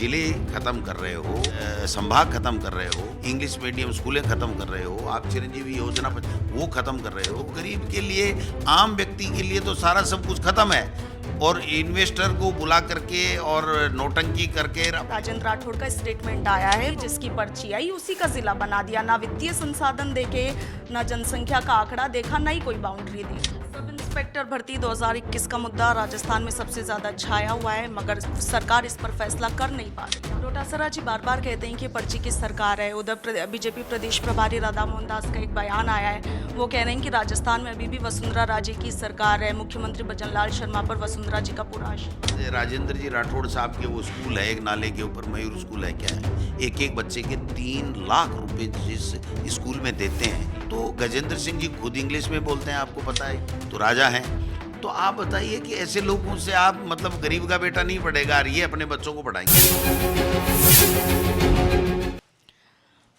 जिले खत्म कर रहे हो, संभाग खत्म कर रहे हो, इंग्लिश मीडियम स्कूलें खत्म कर रहे हो, आप चिरंजीवी योजना वो खत्म कर रहे हो। गरीब के लिए, आम व्यक्ति के लिए तो सारा सब कुछ खत्म है, और इन्वेस्टर को बुला करके और नोटंकी करके। राजेंद्र राठौड़ का स्टेटमेंट आया है, जिसकी पर्ची आई उसी का जिला बना दिया। ना वित्तीय संसाधन देखे, ना जनसंख्या का आंकड़ा देखा, ना ही कोई बाउंड्री दी। सब इंस्पेक्टर भर्ती 2021 का मुद्दा राजस्थान में सबसे ज्यादा छाया हुआ है, मगर सरकार इस पर फैसला कर नहीं पा रही। डोटासरा जी बार बार कहते हैं कि पर्ची की सरकार है। उधर बीजेपी प्रदेश प्रभारी राधा मोहन दास का एक बयान आया है, वो कह रहे हैं कि राजस्थान में अभी भी वसुंधरा राजे की सरकार है। मुख्यमंत्री भजनलाल शर्मा पर वसुंधरा जी का पूरा आशीर्वाद। राजेंद्र जी राठौड़ साहब के वो स्कूल है, एक नाले के ऊपर मयूर स्कूल है, क्या है, एक एक बच्चे के 3 लाख रुपए जिस स्कूल में देते हैं। तो गजेंद्र सिंह जी खुद इंग्लिश में बोलते हैं, आपको पता है, तो राजा हैं। तो आप बताइए कि ऐसे लोगों से आप मतलब गरीब का बेटा नहीं पढ़ेगा और ये अपने बच्चों को पढ़ाएंगे।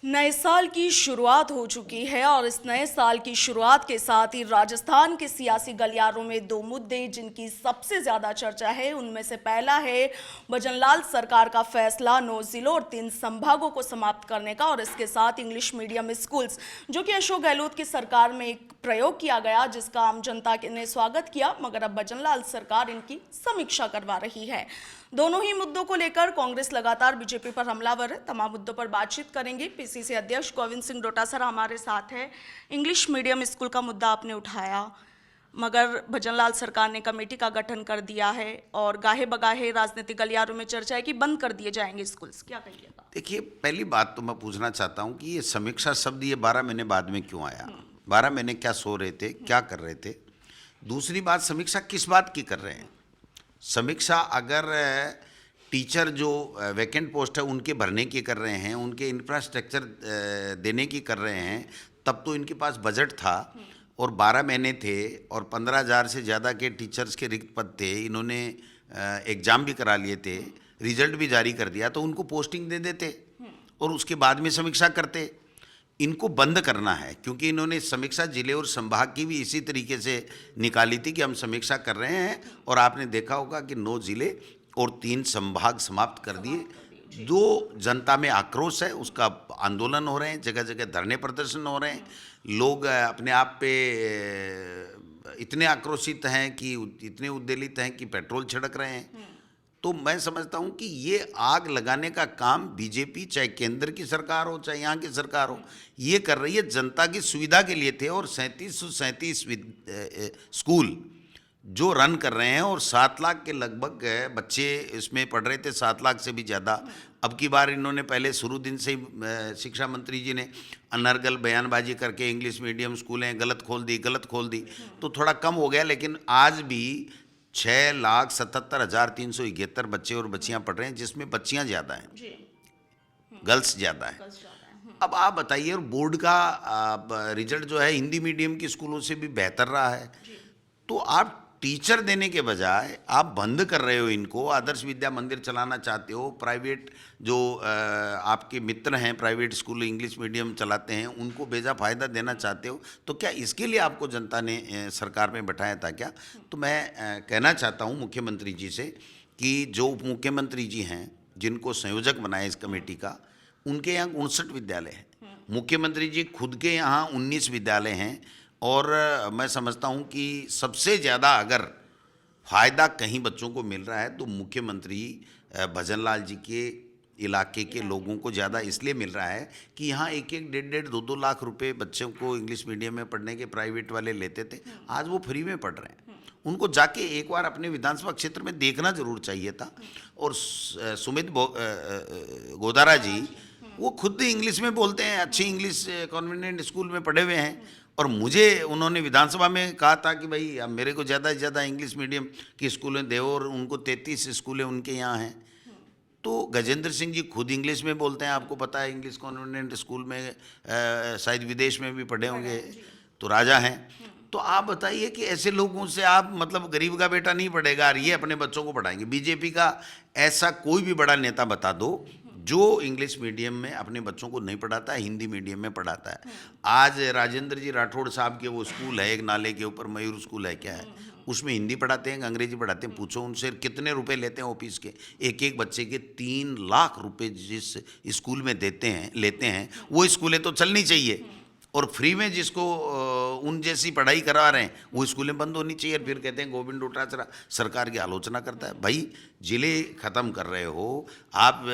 नए साल की शुरुआत हो चुकी है और इस नए साल की शुरुआत के साथ ही राजस्थान के सियासी गलियारों में 2 मुद्दे जिनकी सबसे ज्यादा चर्चा है, उनमें से पहला है भजनलाल सरकार का फैसला 9 जिलों और 3 संभागों को समाप्त करने का, और इसके साथ इंग्लिश मीडियम स्कूल्स, जो कि अशोक गहलोत की सरकार में एक प्रयोग किया गया, जिसका आम जनता ने स्वागत किया, मगर अब भजनलाल सरकार इनकी समीक्षा करवा रही है। दोनों ही मुद्दों को लेकर कांग्रेस लगातार बीजेपी पर हमलावर है। तमाम मुद्दों पर बातचीत करेंगे। पीसीसी अध्यक्ष गोविंद सिंह डोटासरा हमारे साथ है। इंग्लिश मीडियम स्कूल का मुद्दा आपने उठाया, मगर भजनलाल सरकार ने कमेटी का गठन कर दिया है और गाहे बगाहे राजनीतिक गलियारों में चर्चा है कि बंद कर दिए जाएंगे स्कूल्स, क्या कहिएगा? देखिए, पहली बात तो मैं पूछना चाहता हूँ कि ये समीक्षा शब्द ये 12 महीने बाद में क्यों आया? 12 महीने क्या सो रहे थे, क्या कर रहे थे? दूसरी बात, समीक्षा किस बात की कर रहे हैं? समीक्षा अगर टीचर जो वैकेंट पोस्ट है उनके भरने की कर रहे हैं, उनके इंफ्रास्ट्रक्चर देने की कर रहे हैं, तब तो इनके पास बजट था और 12 महीने थे और 15,000 से ज़्यादा के टीचर्स के रिक्त पद थे। इन्होंने एग्ज़ाम भी करा लिए थे, रिजल्ट भी जारी कर दिया, तो उनको पोस्टिंग दे देते और उसके बाद में समीक्षा करते। इनको बंद करना है, क्योंकि इन्होंने समीक्षा जिले और संभाग की भी इसी तरीके से निकाली थी कि हम समीक्षा कर रहे हैं, और आपने देखा होगा कि 9 जिले और 3 संभाग समाप्त कर दिए। जो जनता में आक्रोश है, उसका आंदोलन हो रहे हैं, जगह जगह धरने प्रदर्शन हो रहे हैं। लोग अपने आप पे इतने आक्रोशित हैं कि इतने उद्वेलित हैं कि पेट्रोल छिड़क रहे हैं। तो मैं समझता हूं कि ये आग लगाने का काम बीजेपी, चाहे केंद्र की सरकार हो चाहे यहाँ की सरकार हो, ये कर रही है। जनता की सुविधा के लिए थे, और 3737 स्कूल जो रन कर रहे हैं, और 7 लाख के लगभग बच्चे इसमें पढ़ रहे थे, 7 लाख से भी ज़्यादा। अब की बार इन्होंने पहले शुरू दिन से ही शिक्षा मंत्री जी ने अनर्गल बयानबाजी करके इंग्लिश मीडियम स्कूलें गलत खोल दी, तो थोड़ा कम हो गया। लेकिन आज भी 6,77,371 बच्चे और बच्चियां पढ़ रहे हैं, जिसमें बच्चियां ज़्यादा हैं, गर्ल्स ज़्यादा हैं। अब आप बताइए, और बोर्ड का रिजल्ट जो है हिंदी मीडियम के स्कूलों से भी बेहतर रहा है। तो आप टीचर देने के बजाय आप बंद कर रहे हो इनको। आदर्श विद्या मंदिर चलाना चाहते हो, प्राइवेट जो आपके मित्र हैं प्राइवेट स्कूल इंग्लिश मीडियम चलाते हैं, उनको बेजा फ़ायदा देना चाहते हो। तो क्या इसके लिए आपको जनता ने सरकार में बैठाया था क्या? तो मैं कहना चाहता हूँ मुख्यमंत्री जी से कि जो उप मुख्यमंत्री जी हैं, जिनको संयोजक बनाया इस कमेटी का, उनके यहाँ 59 विद्यालय हैं। मुख्यमंत्री जी खुद के यहाँ 19 विद्यालय हैं, और मैं समझता हूं कि सबसे ज़्यादा अगर फ़ायदा कहीं बच्चों को मिल रहा है तो मुख्यमंत्री भजनलाल जी के इलाके के लोगों को ज़्यादा इसलिए मिल रहा है कि यहाँ 1-1, 1.5-1.5, 2-2 लाख रुपए बच्चों को इंग्लिश मीडियम में पढ़ने के प्राइवेट वाले लेते थे, आज वो फ्री में पढ़ रहे हैं। उनको जाके एक बार अपने विधानसभा क्षेत्र में देखना जरूर चाहिए था। और सुमित गोदारा जी, वो खुद इंग्लिश में बोलते हैं, अच्छी इंग्लिश कॉन्वेंट स्कूल में पढ़े हुए हैं, और मुझे उन्होंने विधानसभा में कहा था कि भाई अब मेरे को ज़्यादा से ज़्यादा इंग्लिश मीडियम की स्कूलें दे, और उनको 33 स्कूलें उनके यहाँ हैं। तो गजेंद्र सिंह जी खुद इंग्लिश में बोलते हैं, आपको पता है, इंग्लिश कॉन्वेंट स्कूल में शायद विदेश में भी पढ़े होंगे, तो राजा हैं। तो आप बताइए कि ऐसे लोगों से आप मतलब गरीब का बेटा नहीं पढ़ेगा और ये अपने बच्चों को पढ़ाएंगे। बीजेपी का ऐसा कोई भी बड़ा नेता बता दो जो इंग्लिश मीडियम में अपने बच्चों को नहीं पढ़ाता है, हिंदी मीडियम में पढ़ाता है। आज राजेंद्र जी राठौड़ साहब के वो स्कूल है, एक नाले के ऊपर मयूर स्कूल है, क्या है, उसमें हिंदी पढ़ाते हैं, अंग्रेजी पढ़ाते हैं, पूछो उनसे कितने रुपए लेते हैं ऑफिस के। एक एक बच्चे के 3 लाख रुपए जिस स्कूल में लेते हैं वो स्कूलें तो चलनी चाहिए, और फ्री में जिसको उन जैसी पढ़ाई करा रहे हैं वो स्कूलें बंद होनी चाहिए। फिर कहते हैं गोविंद डोटासरा सरकार की आलोचना करता है। भाई जिले ख़त्म कर रहे हो आप,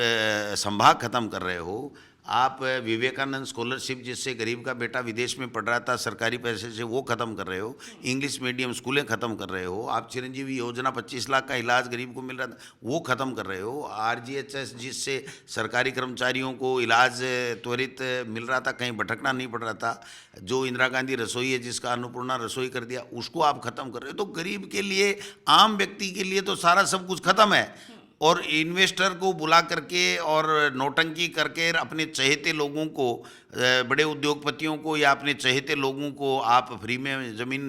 संभाग ख़त्म कर रहे हो आप, विवेकानंद स्कॉलरशिप जिससे गरीब का बेटा विदेश में पढ़ रहा था सरकारी पैसे से वो ख़त्म कर रहे हो, इंग्लिश मीडियम स्कूलें ख़त्म कर रहे हो आप, चिरंजीवी योजना 25 लाख का इलाज गरीब को मिल रहा था वो ख़त्म कर रहे हो, RGHS जिससे सरकारी कर्मचारियों को इलाज त्वरित मिल रहा था, कहीं भटकना नहीं पड़ रहा था, जो इंदिरा गांधी रसोई है जिसका अन्नपूर्णा रसोई कर दिया उसको आप ख़त्म कर रहे हो। तो गरीब के लिए, आम व्यक्ति के लिए तो सारा सब कुछ ख़त्म है, और इन्वेस्टर को बुला करके और नौटंकी करके अपने चहेते लोगों को, बड़े उद्योगपतियों को या अपने चहेते लोगों को आप फ्री में ज़मीन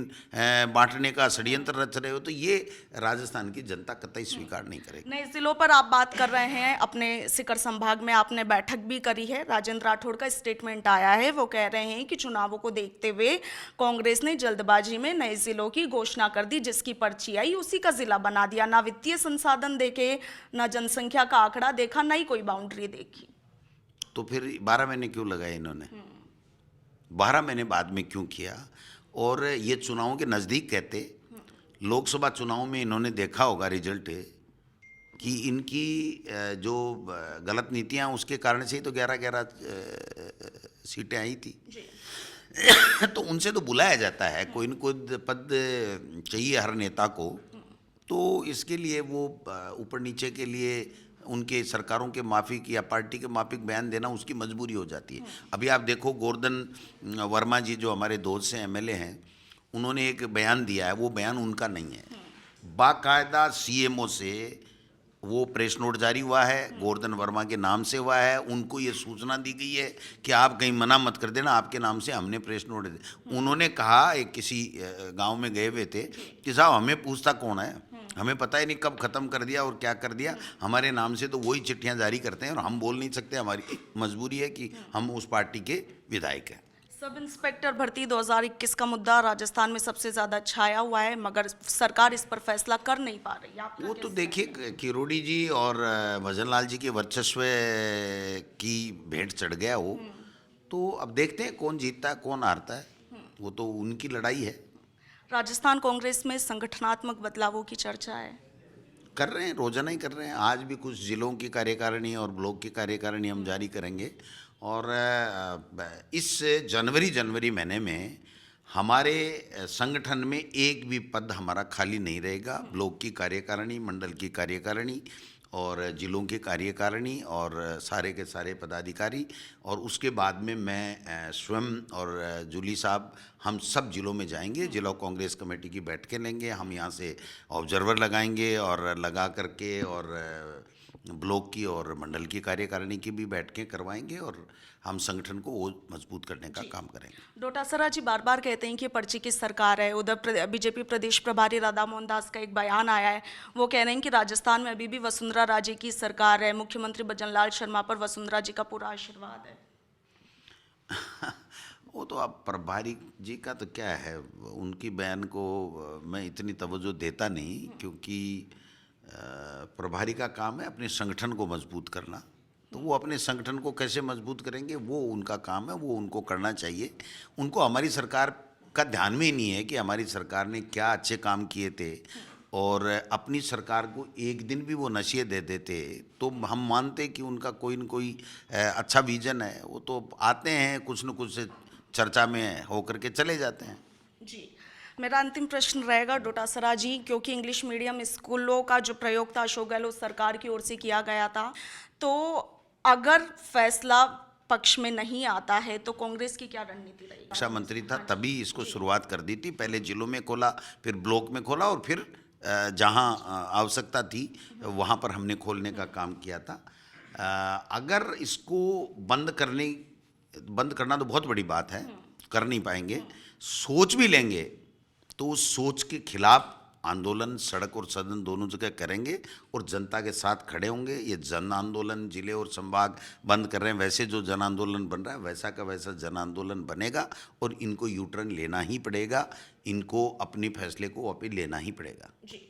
बांटने का षड्यंत्र रच रहे हो। तो ये राजस्थान की जनता कतई स्वीकार नहीं करेगी। नए जिलों पर आप बात कर रहे हैं, अपने सीकर संभाग में आपने बैठक भी करी है। राजेंद्र राठौड़ का स्टेटमेंट आया है, वो कह रहे हैं कि चुनावों को देखते हुए कांग्रेस ने जल्दबाजी में नए जिलों की घोषणा कर दी, जिसकी पर्ची आई उसी का जिला बना दिया, ना वित्तीय संसाधन देखे, ना जनसंख्या का आंकड़ा देखा, ना ही कोई बाउंड्री देखी। तो फिर 12 महीने क्यों लगाए इन्होंने? 12 महीने बाद में क्यों किया? और ये चुनावों के नज़दीक कहते, लोकसभा चुनाव में इन्होंने देखा होगा रिजल्ट कि इनकी जो गलत नीतियां उसके कारण से ही तो 11-11 सीटें आई थी। तो उनसे तो बुलाया जाता है, कोई न कोई पद चाहिए हर नेता को, तो इसके लिए वो ऊपर नीचे के लिए उनके सरकारों के माफिक या पार्टी के माफिक बयान देना उसकी मजबूरी हो जाती है। अभी आप देखो गोवर्धन वर्मा जी जो हमारे दोस्त से MLA हैं, उन्होंने एक बयान दिया है, वो बयान उनका नहीं है, बाकायदा CMO से वो प्रेस नोट जारी हुआ है, गोवर्धन वर्मा के नाम से हुआ है, उनको ये सूचना दी गई है कि आप कहीं मना मत कर देना, आपके नाम से हमने प्रेस नोट दिया। उन्होंने कहा, एक किसी गांव में गए हुए थे कि साहब हमें पूछता कौन है, हमें पता ही नहीं कब ख़त्म कर दिया और क्या कर दिया, हमारे नाम से तो वही चिट्ठियां जारी करते हैं और हम बोल नहीं सकते, हमारी मजबूरी है कि हम उस पार्टी के विधायक हैं। सब इंस्पेक्टर भर्ती 2021 का मुद्दा राजस्थान में सबसे ज्यादा छाया हुआ है, मगर सरकार इस पर फैसला कर नहीं पा रही है। वो तो देखिए किरोड़ी जी और भजनलाल जी के वर्चस्व की भेंट चढ़ गया वो, तो अब देखते हैं कौन जीतता है कौन हारता है, वो तो उनकी लड़ाई है। राजस्थान कांग्रेस में संगठनात्मक बदलावों की चर्चा है, कर रहे हैं, रोजाना ही कर रहे हैं। आज भी कुछ जिलों की कार्यकारिणी और ब्लॉक की कार्यकारिणी हम जारी करेंगे, और इस जनवरी महीने में हमारे संगठन में एक भी पद हमारा खाली नहीं रहेगा। ब्लॉक की कार्यकारिणी, मंडल की कार्यकारिणी और जिलों की कार्यकारिणी और सारे के सारे पदाधिकारी, और उसके बाद में मैं स्वयं और जूली साहब हम सब जिलों में जाएंगे, जिला कांग्रेस कमेटी की बैठकें लेंगे, हम यहाँ से ऑब्जर्वर लगाएंगे और लगा करके और ब्लॉक की और मंडल की कार्यकारिणी की भी बैठकें करवाएंगे और हम संगठन को और मजबूत करने का काम करेंगे। डोटासरा जी बार बार कहते हैं कि पर्ची की सरकार है। उधर बीजेपी प्रदेश प्रभारी राधा मोहन दास का एक बयान आया है, वो कह रहे हैं कि राजस्थान में अभी भी वसुंधरा राजे की सरकार है, मुख्यमंत्री भजनलाल शर्मा पर वसुंधरा जी का पूरा आशीर्वाद है। वो तो अब प्रभारी जी का तो क्या है, उनकी बयान को मैं इतनी तवज्जो देता नहीं, क्योंकि प्रभारी का काम है अपने संगठन को मजबूत करना, तो वो अपने संगठन को कैसे मजबूत करेंगे वो उनका काम है, वो उनको करना चाहिए। उनको हमारी सरकार का ध्यान में ही नहीं है कि हमारी सरकार ने क्या अच्छे काम किए थे, और अपनी सरकार को एक दिन भी वो नशिए दे देते तो हम मानते कि उनका कोई न कोई अच्छा विजन है। वो तो आते हैं कुछ न कुछ चर्चा में होकर के चले जाते हैं। जी, मेरा अंतिम प्रश्न रहेगा डोटासरा जी, क्योंकि इंग्लिश मीडियम स्कूलों का जो प्रयोग था अशोक गहलोत सरकार की ओर से किया गया था, तो अगर फैसला पक्ष में नहीं आता है तो कांग्रेस की क्या रणनीति रहेगी? शिक्षा मंत्री था तभी इसको शुरुआत कर दी थी, पहले जिलों में खोला, फिर ब्लॉक में खोला, और फिर जहां आवश्यकता थी वहां पर हमने खोलने का काम किया था। अगर इसको बंद करना तो बहुत बड़ी बात है, कर नहीं पाएंगे। सोच भी लेंगे तो उस सोच के खिलाफ आंदोलन सड़क और सदन दोनों जगह करेंगे और जनता के साथ खड़े होंगे। ये जन आंदोलन जिले और संभाग बंद कर रहे हैं, वैसे जो जन आंदोलन बन रहा है वैसा का वैसा जन आंदोलन बनेगा और इनको यू टर्न लेना ही पड़ेगा, इनको अपने फैसले को वापस लेना ही पड़ेगा। जी।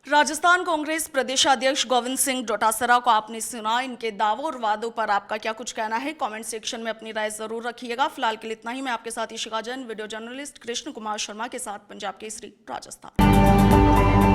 राजस्थान कांग्रेस प्रदेशाध्यक्ष गोविंद सिंह डोटासरा को आपने सुना, इनके दावों और वादों पर आपका क्या कुछ कहना है? कमेंट सेक्शन में अपनी राय जरूर रखिएगा। फिलहाल के लिए इतना ही। मैं आपके साथ इशिका जैन, वीडियो जर्नलिस्ट कृष्ण कुमार शर्मा के साथ, पंजाब केसरी, राजस्थान।